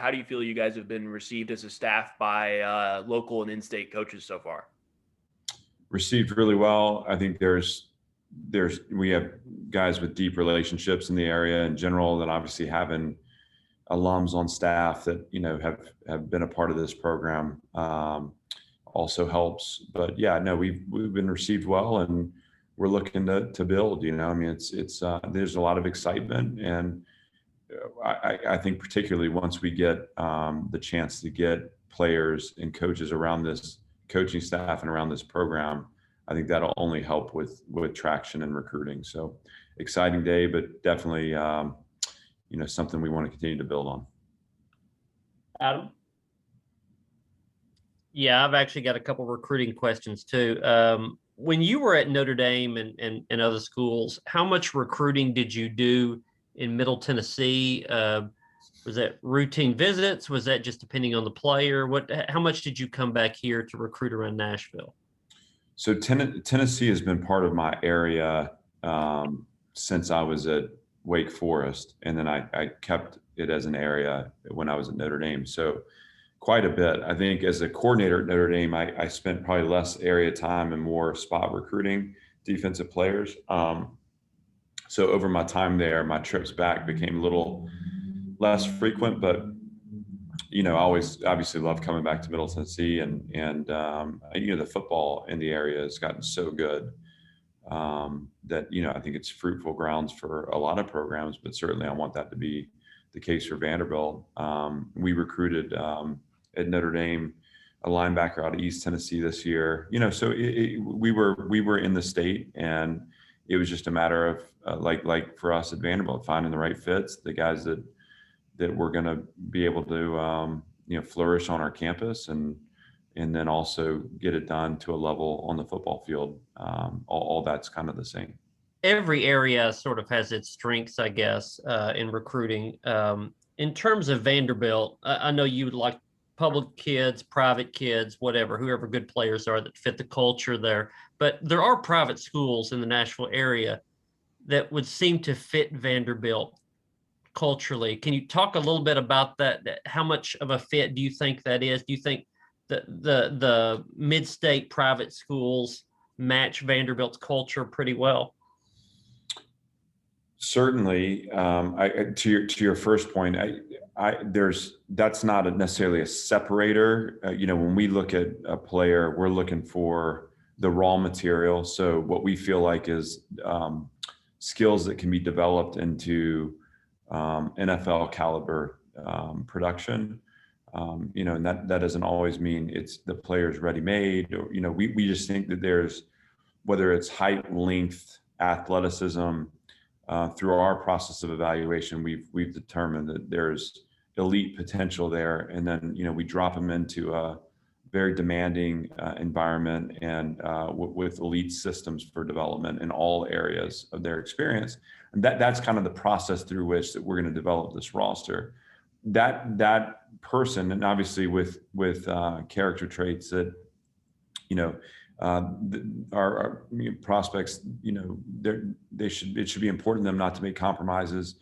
How do you feel you guys have been received as a staff by local and in-state coaches so far? Received really well. I think we have guys with deep relationships in the area in general, that obviously having alums on staff that have been a part of this program also helps. But yeah, no, we've been received well, and we're looking to build. I mean, it's there's a lot of excitement, and I think particularly once we get the chance to get players and coaches around this coaching staff and around this program, I think that'll only help with traction and recruiting. So exciting day, but definitely something we want to continue to build on. Adam? Yeah, I've actually got a couple recruiting questions too. When you were at Notre Dame and other schools, how much recruiting did you do in Middle Tennessee? Was that routine visits? Was that just depending on the player? How much did you come back here to recruit around Nashville? So Tennessee has been part of my area since I was at Wake Forest, and then I kept it as an area when I was at Notre Dame. So quite a bit. I think as a coordinator at Notre Dame, I spent probably less area time and more spot recruiting defensive players. So over my time there, my trips back became a little less frequent, but I always obviously love coming back to Middle Tennessee, and the football in the area has gotten so good that I think it's fruitful grounds for a lot of programs, but certainly I want that to be the case for Vanderbilt. We recruited at Notre Dame a linebacker out of East Tennessee this year. So we were in the state, and it was just a matter of like for us at Vanderbilt, finding the right fits, the guys that we're going to be able to flourish on our campus, and then also get it done to a level on the football field. All that's kind of the same. Every area sort of has its strengths, I guess, in recruiting. In terms of Vanderbilt, I know you would like public kids, private kids, whoever good players are that fit the culture there. But there are private schools in the Nashville area that would seem to fit Vanderbilt culturally. Can you talk a little bit about that? How much of a fit do you think that is? Do you think that the mid-state private schools match Vanderbilt's culture pretty well? Certainly. To your first point, that's not necessarily a separator. When we look at a player, we're looking for the raw material. So what we feel like is skills that can be developed into NFL caliber production. And that doesn't always mean it's the player's ready-made. Or, we just think that there's, whether it's height, length, athleticism, through our process of evaluation, we've determined that there's elite potential there, and then we drop them into a very demanding environment, and with elite systems for development in all areas of their experience. And that's kind of the process through which that we're going to develop this roster. That person, and obviously with character traits that our prospects, it should be important to them not to make compromises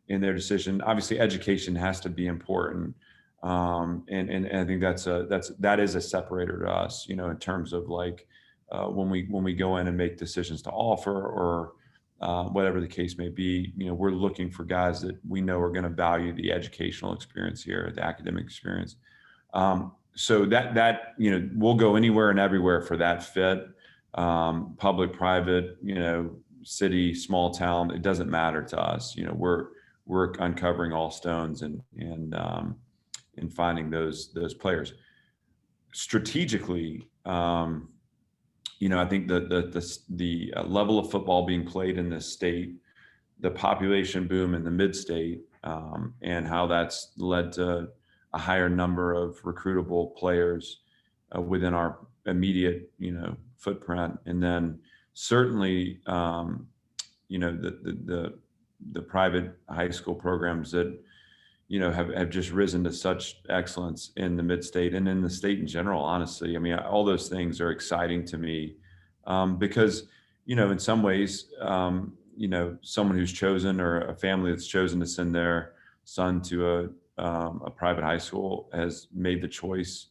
in their decision. Obviously, education has to be important, and I think that is a separator to us. In terms of like when we go in and make decisions to offer, or whatever the case may be, we're looking for guys that we know are going to value the educational experience here, the academic experience. So that we'll go anywhere and everywhere for that fit, public, private, city, small town. It doesn't matter to us. We're uncovering all stones and finding those players. Strategically, I think the level of football being played in this state, the population boom in the mid-state, and how that's led to a higher number of recruitable players within our immediate, footprint. And then certainly, the private high school programs that, have just risen to such excellence in the mid-state and in the state in general, honestly. I mean, all those things are exciting to me because, in some ways, someone who's chosen, or a family that's chosen to send their son to a private high school, has made the choice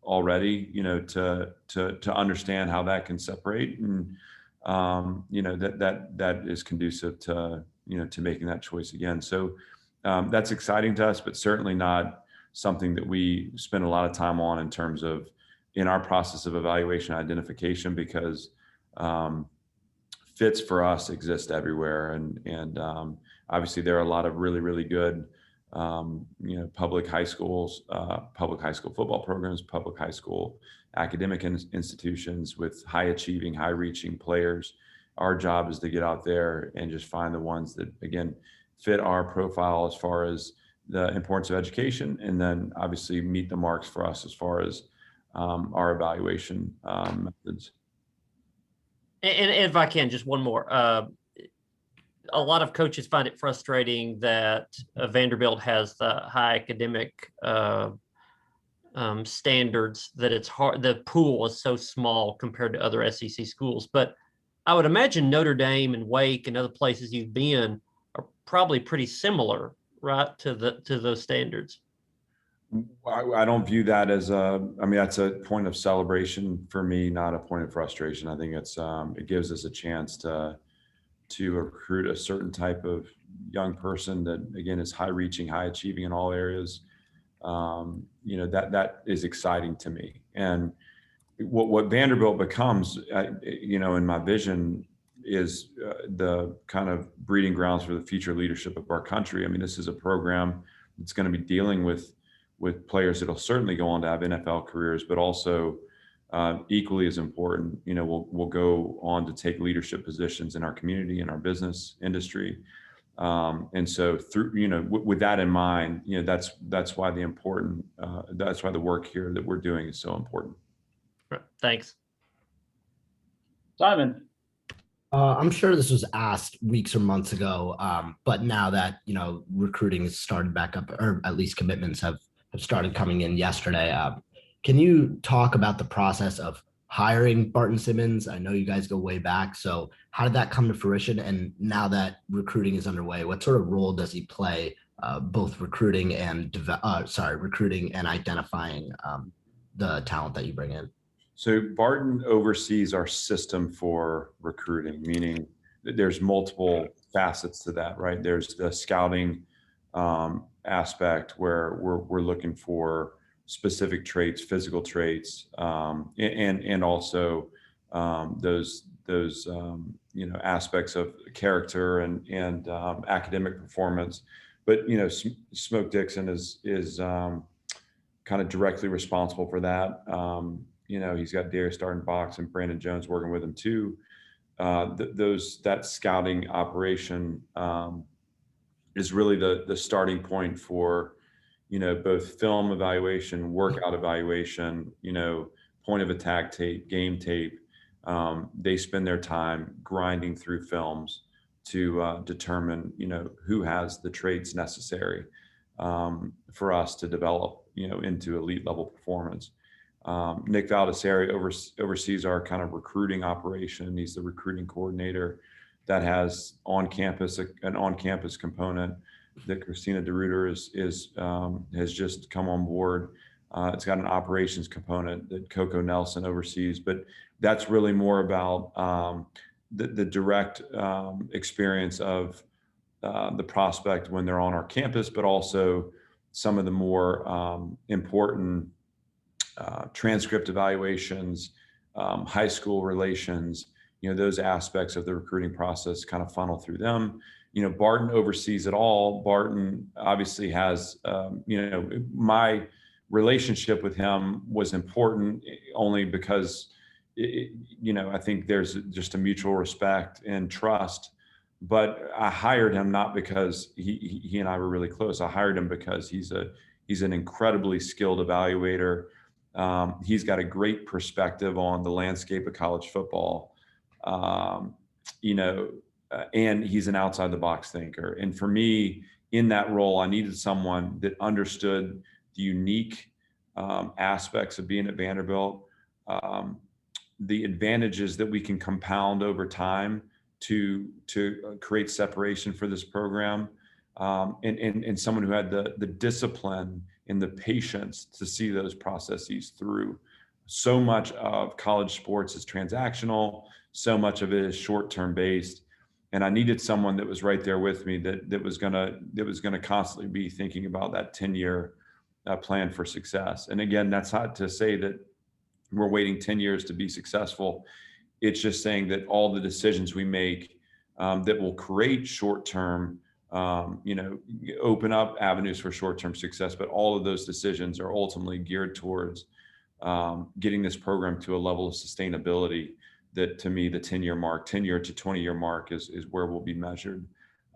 already, to understand how that can separate, and that is conducive to to making that choice again. So that's exciting to us, but certainly not something that we spend a lot of time on in terms of in our process of evaluation identification, because fits for us exist everywhere, and obviously there are a lot of really, really good public high schools, public high school football programs, public high school academic institutions with high achieving, high reaching players. Our job is to get out there and just find the ones that, again, fit our profile as far as the importance of education, and then obviously meet the marks for us as far as our evaluation methods. And if I can, just one more. A lot of coaches find it frustrating that Vanderbilt has the high academic standards, that it's hard. The pool is so small compared to other SEC schools. But I would imagine Notre Dame and Wake and other places you've been are probably pretty similar, right, to those standards. I don't view that as that's a point of celebration for me, not a point of frustration. I think it gives us a chance to recruit a certain type of young person that, again, is high reaching, high achieving in all areas. That is exciting to me. And what Vanderbilt becomes, in my vision, is the kind of breeding grounds for the future leadership of our country. I mean, this is a program that's going to be dealing with players that'll certainly go on to have NFL careers, but also equally as important, we'll go on to take leadership positions in our community, in our business industry. And so through, with that in mind, that's why that's why the work here that we're doing is so important. Thanks. Simon. I'm sure this was asked weeks or months ago, but now that, recruiting has started back up, or at least commitments have started coming in yesterday, can you talk about the process of hiring Barton Simmons? I know you guys go way back. So how did that come to fruition? And now that recruiting is underway, what sort of role does he play, both recruiting and identifying the talent that you bring in? So Barton oversees our system for recruiting, meaning that there's multiple facets to that, right? There's the scouting aspect where we're looking for specific traits, physical traits, and also those aspects of character and academic performance. But Smoke Dixon is kind of directly responsible for that. He's got Darius Darden-Box and Brandon Jones working with him too. That scouting operation is really the starting point for both film evaluation, workout evaluation, point of attack tape, game tape. They spend their time grinding through films to determine who has the traits necessary for us to develop into elite level performance. Nick Valdesari oversees our kind of recruiting operation. He's the recruiting coordinator that has an on-campus component that Christina DeRuiter has just come on board. It's got an operations component that Coco Nelson oversees, but that's really more about the direct experience of the prospect when they're on our campus, but also some of the more important transcript evaluations, high school relations, those aspects of the recruiting process kind of funnel through them. Barton oversees it all. Barton obviously has, my relationship with him was important only because, I think there's just a mutual respect and trust. But I hired him not because he and I were really close. I hired him because he's an incredibly skilled evaluator. He's got a great perspective on the landscape of college football, and he's an outside the box thinker. And for me, in that role, I needed someone that understood the unique aspects of being at Vanderbilt, the advantages that we can compound over time to create separation for this program, and someone who had the discipline and the patience to see those processes through. So much of college sports is transactional, so much of it is short-term based. And I needed someone that was right there with me that was gonna constantly be thinking about that 10-year plan for success. And again, that's not to say that we're waiting 10 years to be successful. It's just saying that all the decisions we make that will create short-term, open up avenues for short-term success, but all of those decisions are ultimately geared towards getting this program to a level of sustainability that, to me, the 10-year to 20-year mark is where we'll be measured.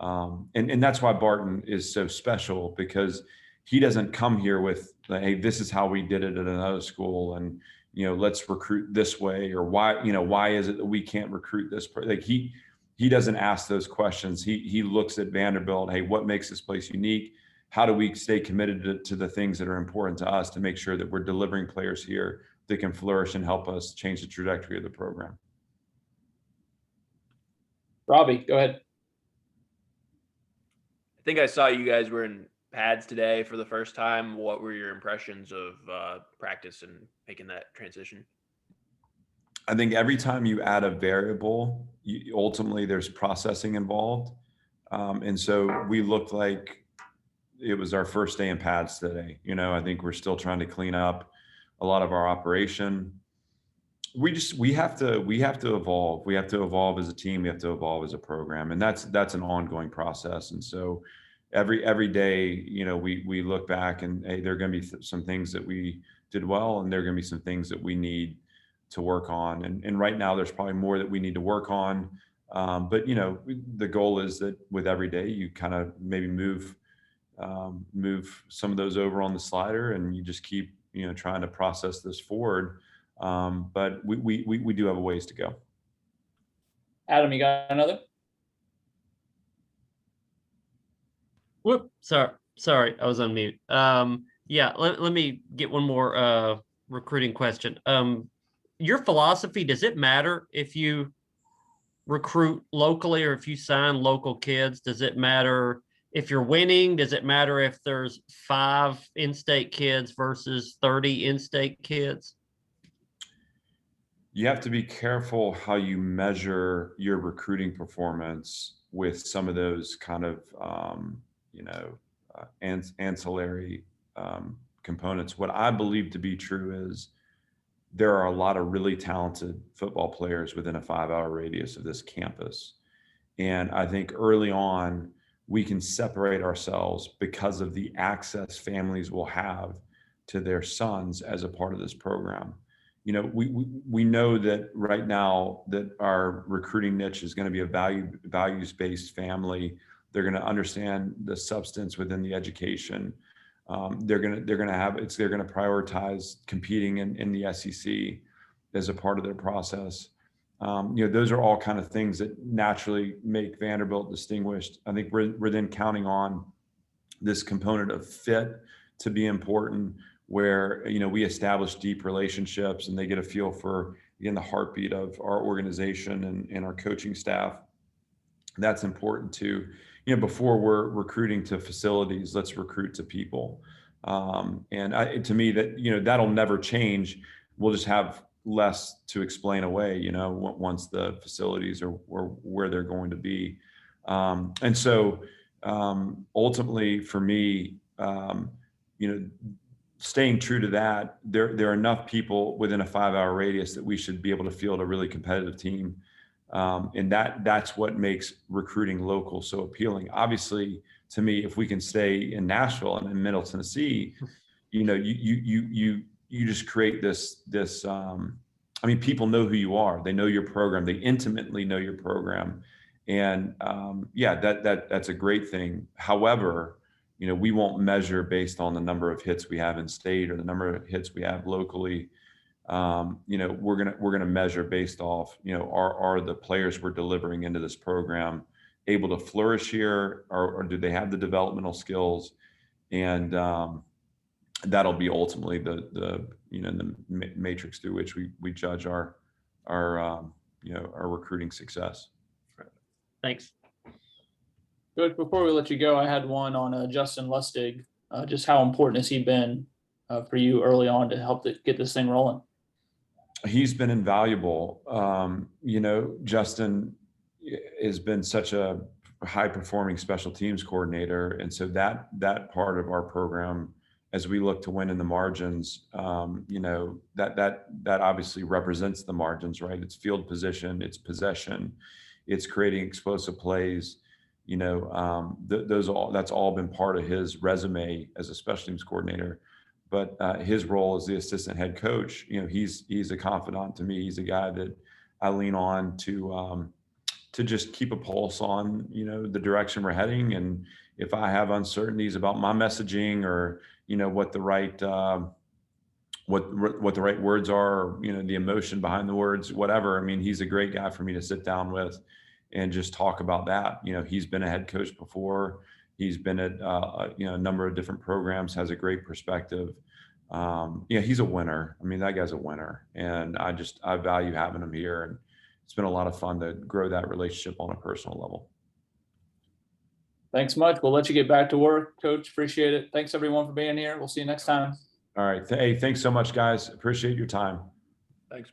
And that's why Barton is so special, because he doesn't come here with, hey, this is how we did it at another school, and let's recruit this way, or why is it that we can't recruit this? Like he doesn't ask those questions. He looks at Vanderbilt. Hey, what makes this place unique? How do we stay committed to the things that are important to us to make sure that we're delivering players here that can flourish and help us change the trajectory of the program? Robbie, go ahead. I think I saw you guys were in pads today for the first time. What were your impressions of practice and making that transition? I think every time you add a variable, ultimately there's processing involved. And so we looked like it was our first day in pads today. I think we're still trying to clean up a lot of our operation. We have to evolve. We have to evolve as a team. We have to evolve as a program, and that's an ongoing process. And so every day, we look back and, hey, there are going to be some things that we did well, and there are going to be some things that we need to work on. And right now, there's probably more that we need to work on. But the goal is that with every day, you kind of maybe move some of those over on the slider, and you just keep trying to process this forward. But we do have a ways to go. Adam, you got another? Whoop, sorry, I was on mute. Yeah, let me get one more recruiting question. Your philosophy, does it matter if you recruit locally or if you sign local kids? Does it matter if you're winning? Does it matter if there's 5 in-state kids versus 30 in-state kids? You have to be careful how you measure your recruiting performance with some of those kind of, ancillary components. What I believe to be true is there are a lot of really talented football players within a 5-hour radius of this campus. And I think early on, we can separate ourselves because of the access families will have to their sons as a part of this program. We know that right now that our recruiting niche is going to be a values-based family. They're going to understand the substance within the education. They're going to prioritize competing in the SEC as a part of their process. Those are all kind of things that naturally make Vanderbilt distinguished. I think we're then counting on this component of fit to be important, where we establish deep relationships and they get a feel for, again, the heartbeat of our organization and our coaching staff. That's important too. Before we're recruiting to facilities, let's recruit to people. To me, that'll never change. We'll just have less to explain away, once the facilities are where they're going to be. And so ultimately for me, staying true to that, there are enough people within a 5-hour radius that we should be able to field a really competitive team. And that's what makes recruiting local so appealing. Obviously, to me, if we can stay in Nashville and in Middle Tennessee, you just create this. People know who you are. They know your program. They intimately know your program, and that's a great thing. However, we won't measure based on the number of hits we have in state or the number of hits we have locally. We're gonna measure based off, are the players we're delivering into this program able to flourish here, or do they have the developmental skills? And that'll be ultimately the matrix through which we judge our recruiting success. Thanks. Coach, before we let you go, I had one on Justin Lustig. Just how important has he been for you early on to help get this thing rolling? He's been invaluable. Justin has been such a high performing special teams coordinator. And so that part of our program, as we look to win in the margins, that obviously represents the margins, right? It's field position, it's possession, it's creating explosive plays. That's all been part of his resume as a special teams coordinator. But his role as the assistant head coach, he's a confidant to me. He's a guy that I lean on to just keep a pulse on, the direction we're heading. And if I have uncertainties about my messaging or, what the right what the right words are, or, the emotion behind the words, whatever. I mean, he's a great guy for me to sit down with and just talk about that. He's been a head coach before. He's been at a number of different programs, has a great perspective. He's a winner. I mean, that guy's a winner, and I value having him here, and it's been a lot of fun to grow that relationship on a personal level. Thanks much. We'll let you get back to work, Coach. Appreciate it. Thanks everyone for being here. We'll see you next time. All right. Hey, thanks so much, guys. Appreciate your time. Thanks.